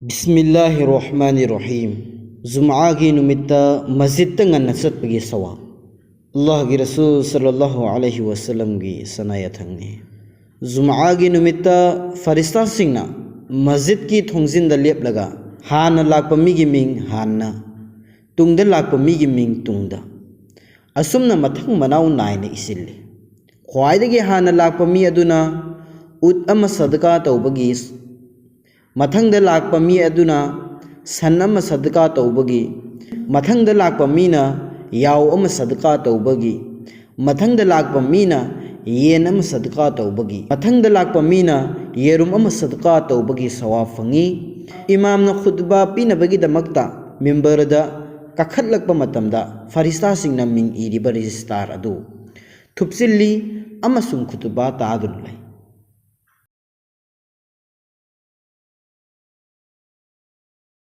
बिस्मिल्लाहिर्रहमानिर्रहीम जुम्आ की नुमित्ता मस्जिद तंगन चटपगी सवाब अल्लाह की रसूल सल्लल्लाहु अलैहि वसल्लम की सनायथंगने जुम्आ की नुमित्ता फरिश्ता सिंगना मस्जिद की थोंजिन द लेपलगा हाना लाकपा मीगी मिंग हाना तुंगदा लाकपा मीगी मिंग तुंगदा असुमना मथंग मनाउ नायने इसिल्ले ख्वाइदगी हाना लाकपा मी अदुना उत अमा सदका तौबगी मथंगदा लाकपा मी अदुना सन अमा सदका तौबगी मथंगदा लाकपा मीना याव अमा सदका तौबगी मथंगदा लाकपा मीना येन अमा सदका तौबगी मथंगदा लाकपा मीना येरुम अमा सदका तौबगी सवाब फंगी इमामना खुतबा पीनबगी दमक्ता मिंबरदा कखटलकपा मतमदा फरिश्ता सिंगना मिंग इरिबा रजिस्टार अदु थुपसिल्ली अमसुंग खुतबा तादुन लै।